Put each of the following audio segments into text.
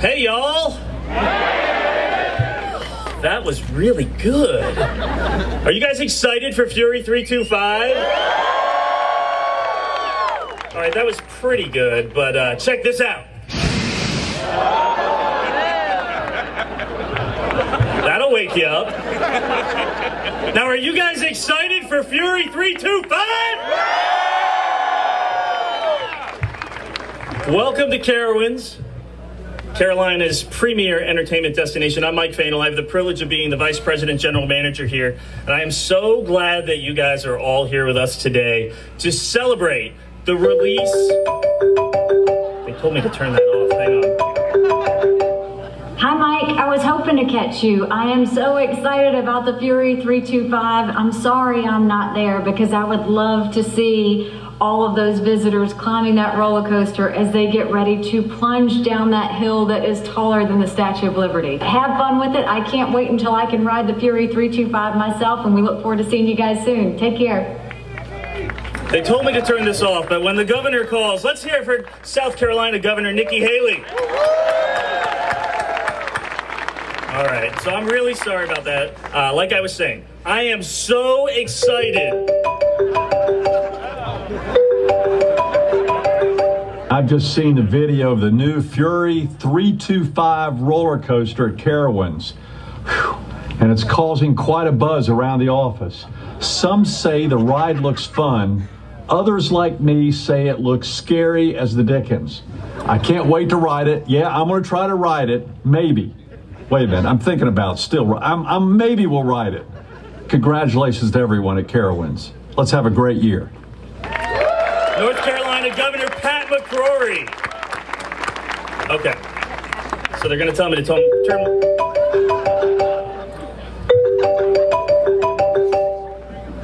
Hey, y'all. That was really good. Are you guys excited for Fury 325? All right, that was pretty good, but check this out. That'll wake you up. Now, are you guys excited for Fury 325? Welcome to Carowinds, Carolina's premier entertainment destination. I'm Mike Fainal. I have the privilege of being the Vice President General Manager here, and I am so glad that you guys are all here with us today to celebrate the release. They told me to turn that off. Hang on. Hi, Mike. I was hoping to catch you. I am so excited about the Fury 325. I'm sorry I'm not there because I would love to see all of those visitors climbing that roller coaster as they get ready to plunge down that hill that is taller than the Statue of Liberty. Have fun with it. I can't wait until I can ride the Fury 325 myself, and we look forward to seeing you guys soon. Take care. They told me to turn this off, but when the governor calls, let's hear it for South Carolina Governor Nikki Haley. All right, so I'm really sorry about that. Like I was saying, I am so excited. I've just seen the video of the new Fury 325 roller coaster at Carowinds. And it's causing quite a buzz around the office. Some say the ride looks fun. Others, like me, say it looks scary as the dickens. I can't wait to ride it. Yeah, I'm going to try to ride it. Maybe. Wait a minute. I'm thinking about still. Maybe we'll ride it. Congratulations to everyone at Carowinds. Let's have a great year. North Carolina Governor Pat McCrory. Okay. So they're going to tell me to turn.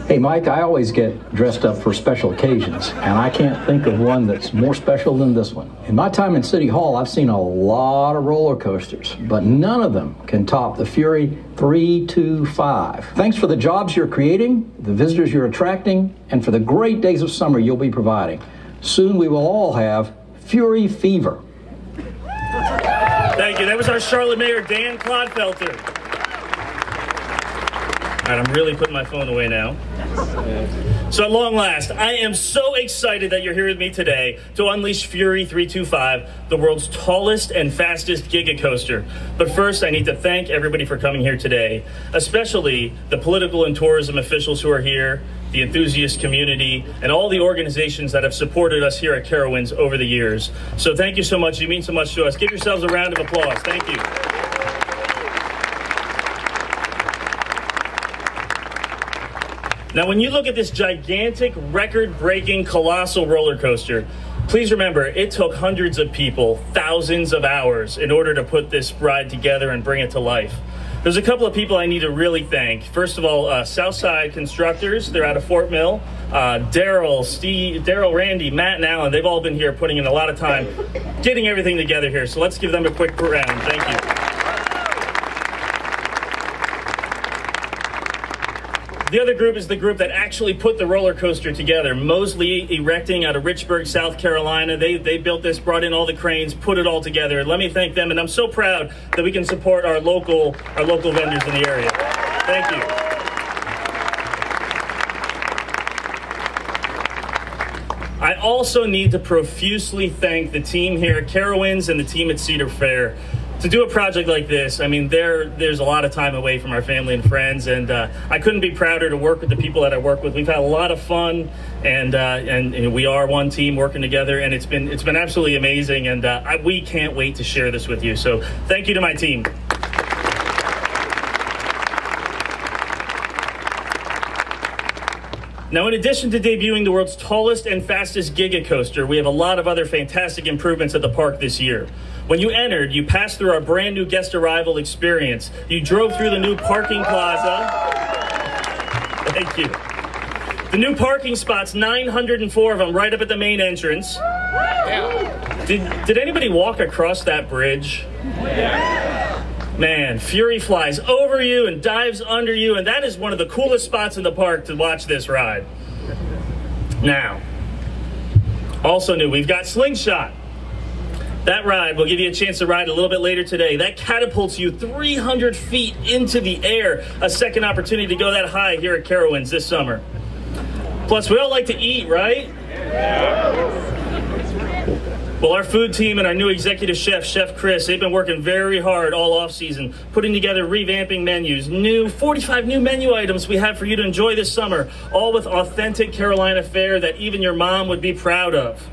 Hey, Mike, I always get dressed up for special occasions, and I can't think of one that's more special than this one. In my time in City Hall, I've seen a lot of roller coasters, but none of them can top the Fury 325. Thanks for the jobs you're creating, the visitors you're attracting, and for the great days of summer you'll be providing. Soon we will all have Fury fever. Thank you. That was our Charlotte Mayor, Dan Clodfelter. All right, I'm really putting my phone away now. So at long last, I am so excited that you're here with me today to unleash Fury 325, the world's tallest and fastest giga coaster. But first, I need to thank everybody for coming here today, especially the political and tourism officials who are here, the enthusiast community, and all the organizations that have supported us here at Carowinds over the years. So thank you so much. You mean so much to us. Give yourselves a round of applause. Thank you. Now, when you look at this gigantic, record-breaking, colossal roller coaster, please remember, it took hundreds of people, thousands of hours in order to put this ride together and bring it to life. There's a couple of people I need to really thank. First of all, Southside Constructors. They're out of Fort Mill. Daryl, Randy, Matt, and Alan, they've all been here putting in a lot of time getting everything together here. So let's give them a quick round. Thank you. The other group is the group that actually put the roller coaster together. Mosley Erecting out of Richburg, South Carolina. They built this, brought in all the cranes, put it all together. Let me thank them, and I'm so proud that we can support our local vendors in the area. Thank you. I also need to profusely thank the team here at Carowinds and the team at Cedar Fair. To do a project like this, I mean, there's a lot of time away from our family and friends, and I couldn't be prouder to work with the people that I work with. We've had a lot of fun, and we are one team working together, and it's been absolutely amazing, and we can't wait to share this with you. So thank you to my team. Now, in addition to debuting the world's tallest and fastest giga coaster, we have a lot of other fantastic improvements at the park this year. When you entered, you passed through our brand new guest arrival experience. You drove through the new parking plaza. Thank you. The new parking spots, 904 of them, right up at the main entrance. Did anybody walk across that bridge? Man, Fury flies over you and dives under you, and that is one of the coolest spots in the park to watch this ride. Now, also new, we've got Slingshot. That ride, we'll give you a chance to ride a little bit later today. That catapults you 300 feet into the air. A second opportunity to go that high here at Carowinds this summer. Plus, we all like to eat, right? Well, our food team and our new executive chef, Chef Chris, they've been working very hard all off-season, putting together revamping menus, 45 new menu items we have for you to enjoy this summer, all with authentic Carolina fare that even your mom would be proud of.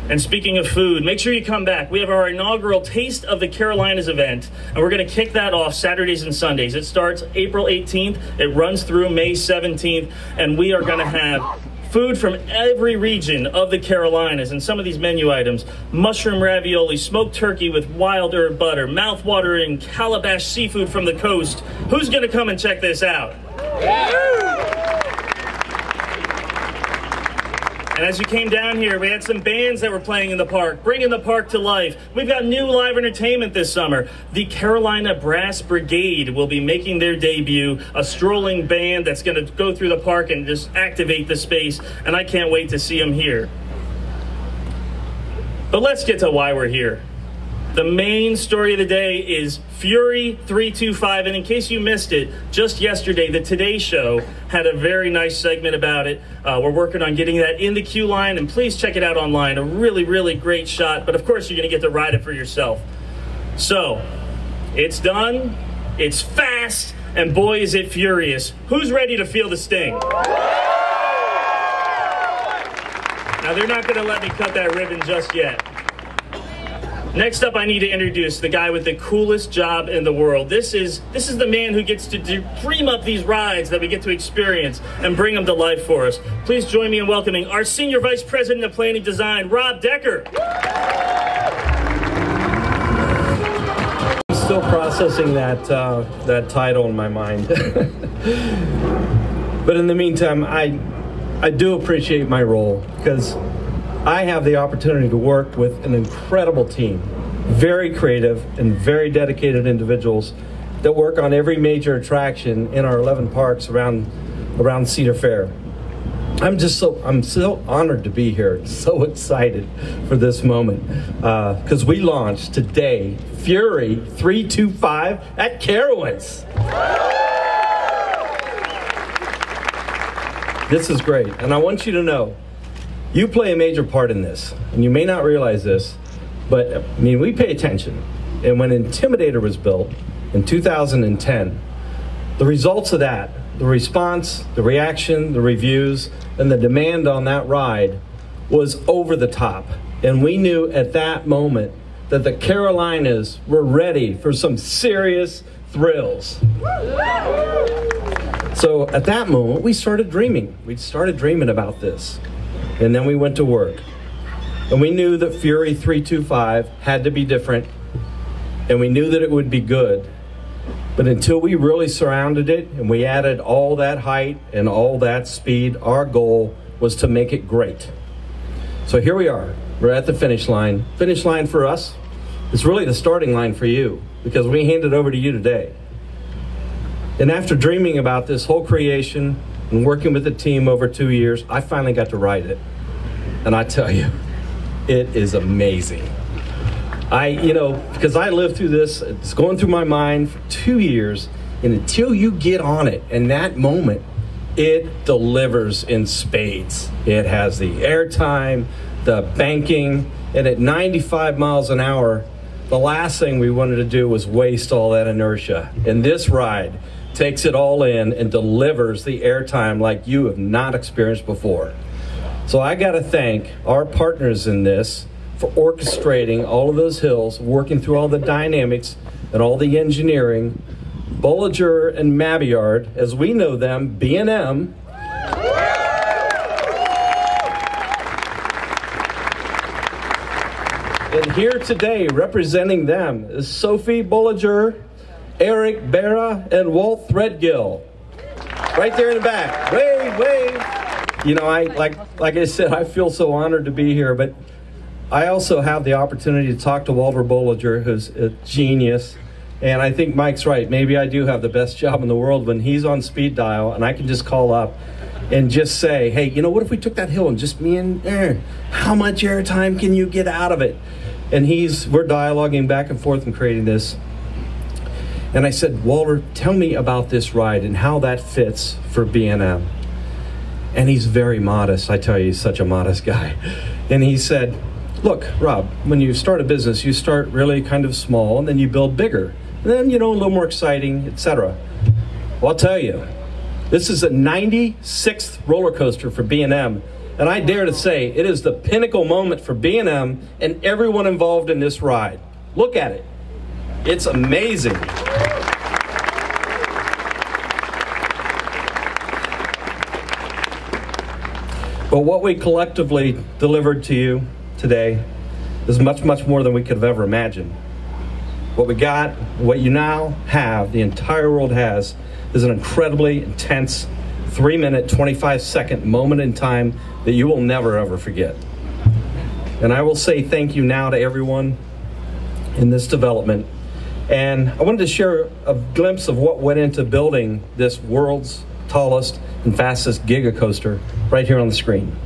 And speaking of food, make sure you come back. We have our inaugural Taste of the Carolinas event, and we're going to kick that off Saturdays and Sundays. It starts April 18th, it runs through May 17th, and we are going to have food from every region of the Carolinas, and some of these menu items: mushroom ravioli, smoked turkey with wild herb butter, mouth-watering calabash seafood from the coast. Who's going to come and check this out? And as you came down here, we had some bands that were playing in the park, bringing the park to life. We've got new live entertainment this summer. The Carolina Brass Brigade will be making their debut, a strolling band that's going to go through the park and just activate the space, and I can't wait to see them here. But let's get to why we're here. The main story of the day is Fury 325, and in case you missed it, just yesterday, the Today Show had a very nice segment about it. We're working on getting that in the queue line, and please check it out online. A really, really great shot, but of course you're going to get to ride it for yourself. So, it's done, it's fast, and boy is it furious. Who's ready to feel the sting? Now, they're not going to let me cut that ribbon just yet. Next up, I need to introduce the guy with the coolest job in the world. This is the man who gets to dream up these rides that we get to experience and bring them to life for us. Please join me in welcoming our Senior Vice President of Planning Design, Rob Decker. I'm still processing that title in my mind. But in the meantime, I do appreciate my role, because I have the opportunity to work with an incredible team, very creative and very dedicated individuals that work on every major attraction in our 11 parks around Cedar Fair. I'm so honored to be here, so excited for this moment, because we launched today Fury 325 at Carowinds. This is great, and I want you to know, you play a major part in this, and you may not realize this, but I mean, we pay attention. And when Intimidator was built in 2010, the results of that, the response, the reaction, the reviews, and the demand on that ride was over the top. And we knew at that moment that the Carolinas were ready for some serious thrills. So at that moment, we started dreaming. We started dreaming about this. And then we went to work. And we knew that Fury 325 had to be different. And we knew that it would be good. But until we really surrounded it and we added all that height and all that speed, our goal was to make it great. So here we are. We're at the finish line. Finish line for us is really the starting line for you, because we hand it over to you today. And after dreaming about this whole creation and working with the team over 2 years, I finally got to ride it. And I tell you, it is amazing. Because I lived through this, it's going through my mind for 2 years, and until you get on it, in that moment, it delivers in spades. It has the airtime, the banking, and at 95 miles an hour, the last thing we wanted to do was waste all that inertia. And this ride takes it all in and delivers the airtime like you have not experienced before. So I got to thank our partners in this for orchestrating all of those hills, working through all the dynamics and all the engineering. Bolliger and Mabiard, as we know them, B&M. And here today, representing them, is Sophie Bolliger, Eric Barra, and Walt Threadgill. Right there in the back. Wave, wave. You know, like I said, I feel so honored to be here, but I also have the opportunity to talk to Walter Bolliger, who's a genius. And I think Mike's right. Maybe I do have the best job in the world when he's on speed dial and I can just call up and just say, hey, what if we took that hill and just me and how much airtime can you get out of it? And we're dialoguing back and forth and creating this. And I said, Walter, tell me about this ride and how that fits for B&M. And he's very modest. I tell you, he's such a modest guy. And he said, look, Rob, when you start a business, you start really kind of small, and then you build bigger. And then, a little more exciting, etc. Well, I'll tell you, this is a 96th roller coaster for B&M. And I dare to say it is the pinnacle moment for B&M and everyone involved in this ride. Look at it. It's amazing. But what we collectively delivered to you today is much, much more than we could have ever imagined. What we got, what you now have, the entire world has, is an incredibly intense 3-minute, 25-second moment in time that you will never, ever forget. And I will say thank you now to everyone in this development. And I wanted to share a glimpse of what went into building this world's tallest and fastest Giga Coaster right here on the screen.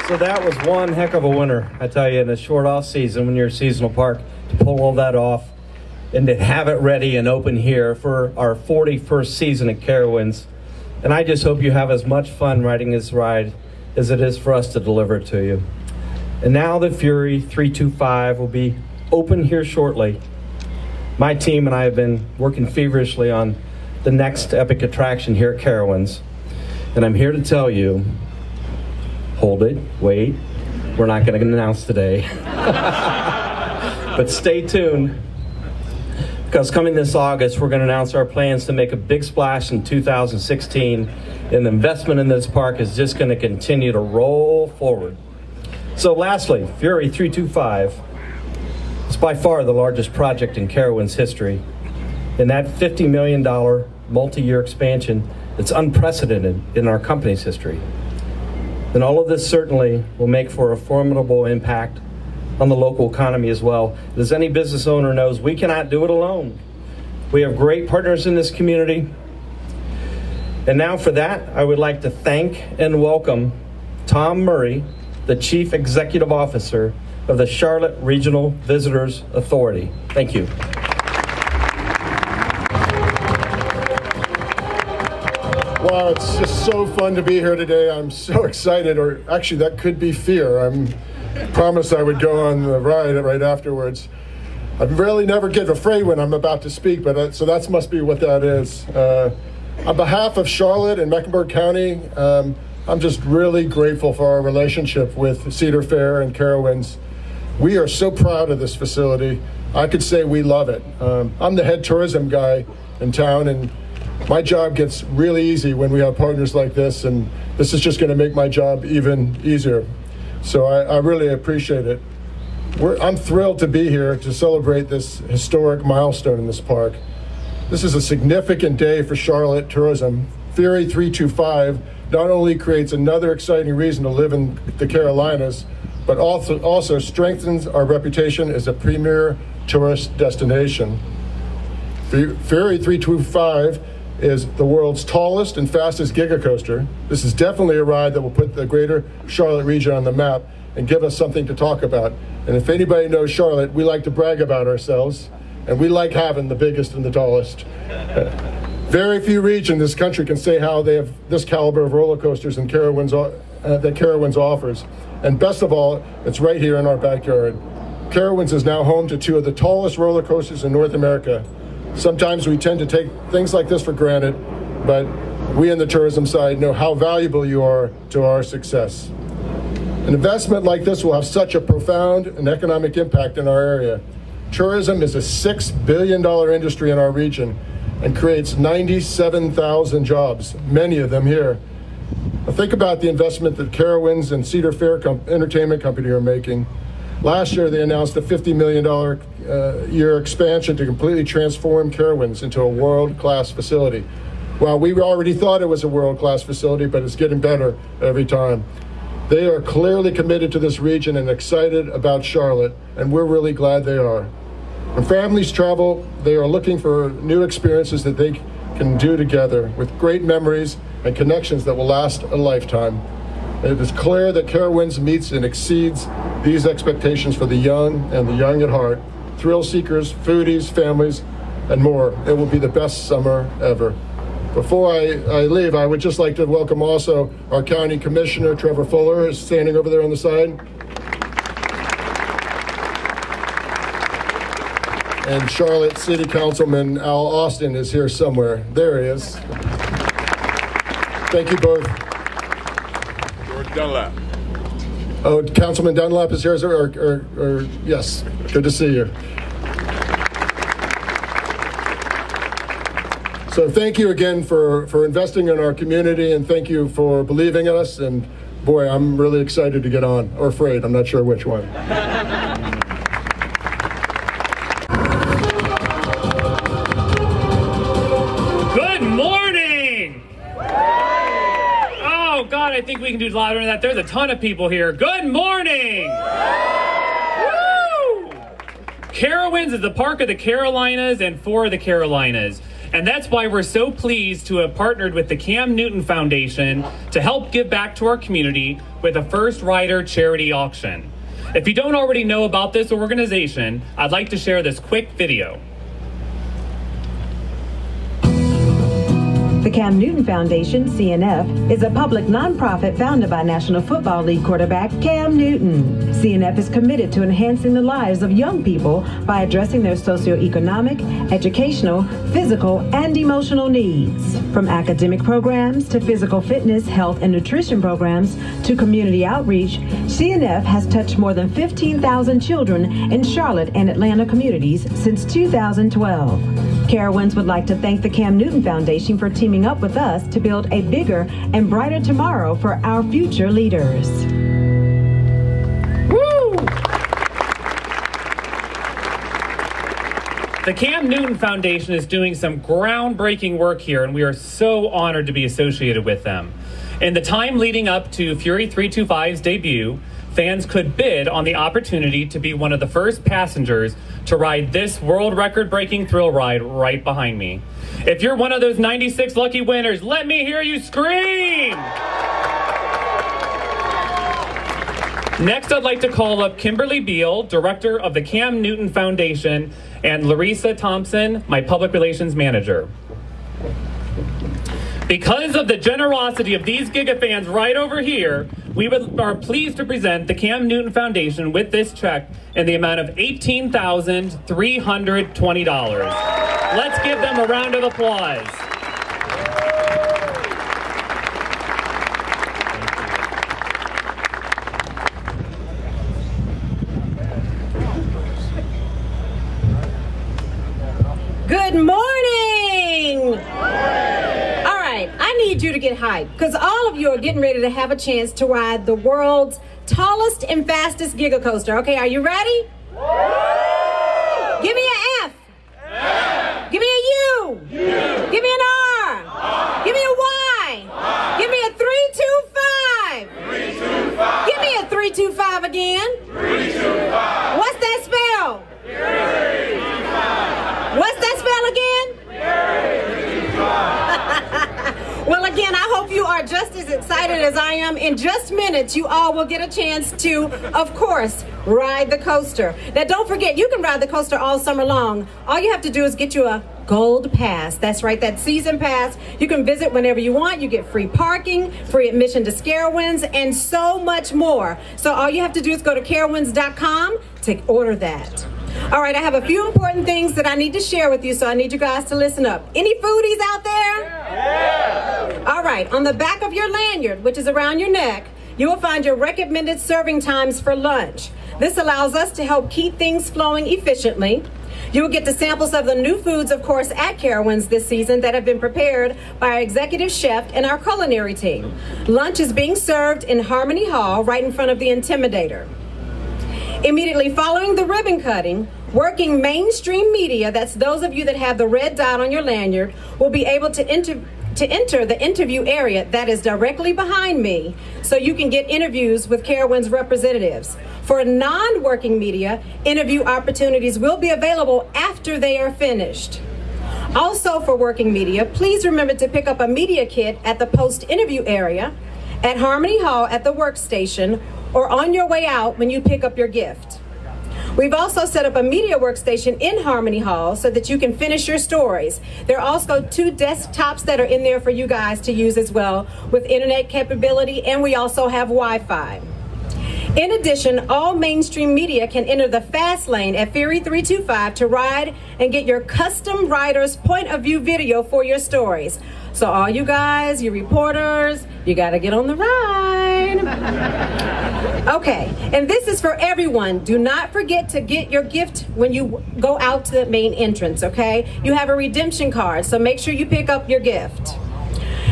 So that was one heck of a winter, I tell you, in a short off season when you're a seasonal park, to pull all that off and to have it ready and open here for our 41st season at Carowinds. And I just hope you have as much fun riding this ride as it is for us to deliver it to you. And now the Fury 325 will be open here shortly. My team and I have been working feverishly on the next epic attraction here at Carowinds. And I'm here to tell you, hold it, wait, we're not going to announce today. But stay tuned, because coming this August, we're going to announce our plans to make a big splash in 2016, and the investment in this park is just going to continue to roll forward. So lastly, Fury 325 is by far the largest project in Carowinds history, and that $50 million multi-year expansion that's unprecedented in our company's history. And all of this certainly will make for a formidable impact on the local economy as well. As any business owner knows, we cannot do it alone. We have great partners in this community. And now for that, I would like to thank and welcome Tom Murray, the Chief Executive Officer of the Charlotte Regional Visitors Authority. Thank you. Wow, it's just so fun to be here today. I'm so excited, or actually that could be fear. I promised I would go on the ride right afterwards. I really never get afraid when I'm about to speak, but so that must be what that is. On behalf of Charlotte and Mecklenburg County, I'm just really grateful for our relationship with Cedar Fair and Carowinds. We are so proud of this facility. I could say we love it. I'm the head tourism guy in town, and my job gets really easy when we have partners like this, and this is just going to make my job even easier. So I really appreciate it. I'm thrilled to be here to celebrate this historic milestone in this park. This is a significant day for Charlotte tourism. Fury 325 not only creates another exciting reason to live in the Carolinas, but also strengthens our reputation as a premier tourist destination. Fury 325 is the world's tallest and fastest giga coaster. This is definitely a ride that will put the greater Charlotte region on the map and give us something to talk about. And if anybody knows Charlotte, we like to brag about ourselves, and we like having the biggest and the tallest. Very few regions in this country can say how they have this caliber of roller coasters and that Carowinds offers. And best of all, it's right here in our backyard. Carowinds is now home to two of the tallest roller coasters in North America. Sometimes we tend to take things like this for granted, but we on the tourism side know how valuable you are to our success. An investment like this will have such a profound and economic impact in our area. Tourism is a $6 billion industry in our region and creates 97,000 jobs, many of them here. Now think about the investment that Carowinds and Cedar Fair Entertainment Company are making. Last year, they announced a $50 million year expansion to completely transform Carowinds into a world-class facility. Well, we already thought it was a world-class facility, but it's getting better every time. They are clearly committed to this region and excited about Charlotte, and we're really glad they are. When families travel, they are looking for new experiences that they can do together with great memories and connections that will last a lifetime. It is clear that Carowinds meets and exceeds these expectations for the young and the young at heart, thrill seekers, foodies, families, and more. It will be the best summer ever. Before I leave, I would just like to welcome also our County Commissioner, Trevor Fuller, who's standing over there on the side. And Charlotte City Councilman Al Austin is here somewhere. There he is. Thank you both. George Dunlap. Oh, Councilman Dunlap is here, or yes, good to see you. So thank you again for investing in our community, and thank you for believing in us, and boy, I'm really excited to get on, or afraid, I'm not sure which one. Good morning! Oh God, I think we can do louder than that. There's a ton of people here. Good morning! Woo! Carowinds is the Park of the Carolinas and for the Carolinas. And that's why we're so pleased to have partnered with the Cam Newton Foundation to help give back to our community with a First Rider charity auction. If you don't already know about this organization, I'd like to share this quick video. The Cam Newton Foundation, CNF, is a public nonprofit founded by National Football League quarterback Cam Newton. CNF is committed to enhancing the lives of young people by addressing their socioeconomic, educational, physical, and emotional needs. From academic programs to physical fitness, health, and nutrition programs to community outreach, CNF has touched more than 15,000 children in Charlotte and Atlanta communities since 2012. Carowinds would like to thank the Cam Newton Foundation for teaming up with us to build a bigger and brighter tomorrow for our future leaders. Woo! The Cam Newton Foundation is doing some groundbreaking work here, and we are so honored to be associated with them. In the time leading up to Fury 325's debut, fans could bid on the opportunity to be one of the first passengers to ride this world record-breaking thrill ride right behind me. If you're one of those 96 lucky winners, let me hear you scream! Next, I'd like to call up Kimberly Beal, Director of the Cam Newton Foundation, and Larissa Thompson, my Public Relations Manager. Because of the generosity of these Giga fans right over here, we are pleased to present the Cam Newton Foundation with this check in the amount of $18,320. Let's give them a round of applause. Good morning. All right, I need you to get hyped because all of you are getting ready to have a chance to ride the world's tallest and fastest Giga Coaster. Okay, are you ready? Give me an F. Give me a U. Give me an R. Give me a Y. Give me a 325. 325. Give me a 325 again. 325. What's that spell? What's that spell again? Well, again, I hope you are just as excited as I am. In just minutes, you all will get a chance to, of course, ride the coaster. Now, don't forget, you can ride the coaster all summer long. All you have to do is get you a gold pass. That's right, that season pass. You can visit whenever you want. You get free parking, free admission to Carowinds, and so much more. So all you have to do is go to carowinds.com to order that. All right, I have a few important things that I need to share with you, so I need you guys to listen up. Any foodies out there? Yeah. All right, on the back of your lanyard, which is around your neck, you will find your recommended serving times for lunch. This allows us to help keep things flowing efficiently. You will get the samples of the new foods, of course, at Carowinds this season that have been prepared by our executive chef and our culinary team. Lunch is being served in Harmony Hall, right in front of the Intimidator. Immediately following the ribbon cutting, working mainstream media, that's those of you that have the red dot on your lanyard, will be able to enter the interview area that is directly behind me so you can get interviews with Carowinds representatives. For non-working media, interview opportunities will be available after they are finished. Also for working media, please remember to pick up a media kit at the post-interview area, at Harmony Hall at the workstation, or on your way out when you pick up your gift. We've also set up a media workstation in Harmony Hall so that you can finish your stories. There are also 2 desktops that are in there for you guys to use as well with internet capability, and we also have Wi-Fi. In addition, all mainstream media can enter the fast lane at Fury 325 to ride and get your custom rider's point of view video for your stories. So all you guys, you reporters, you got to get on the ride. Okay, and this is for everyone. Do not forget to get your gift when you go out to the main entrance, okay? You have a redemption card, so make sure you pick up your gift.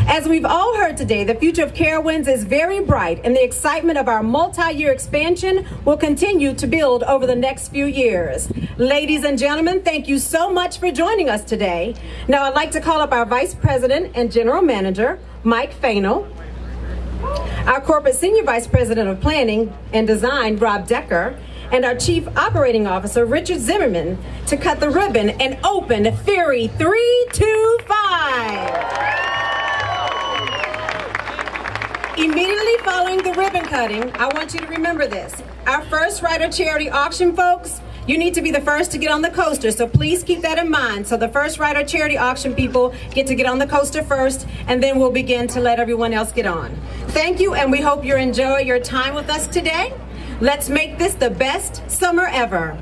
As we've all heard today, the future of Carowinds is very bright, and the excitement of our multi-year expansion will continue to build over the next few years. Ladies and gentlemen, thank you so much for joining us today. Now I'd like to call up our Vice President and General Manager, Mike Fainel, our Corporate Senior Vice President of Planning and Design, Rob Decker, and our Chief Operating Officer, Richard Zimmerman, to cut the ribbon and open Fury 325. Immediately following the ribbon cutting, I want you to remember this. Our first rider charity auction, folks, you need to be the first to get on the coaster, so please keep that in mind. So the first rider charity auction people get to get on the coaster first, and then we'll begin to let everyone else get on. Thank you, and we hope you enjoy your time with us today. Let's make this the best summer ever.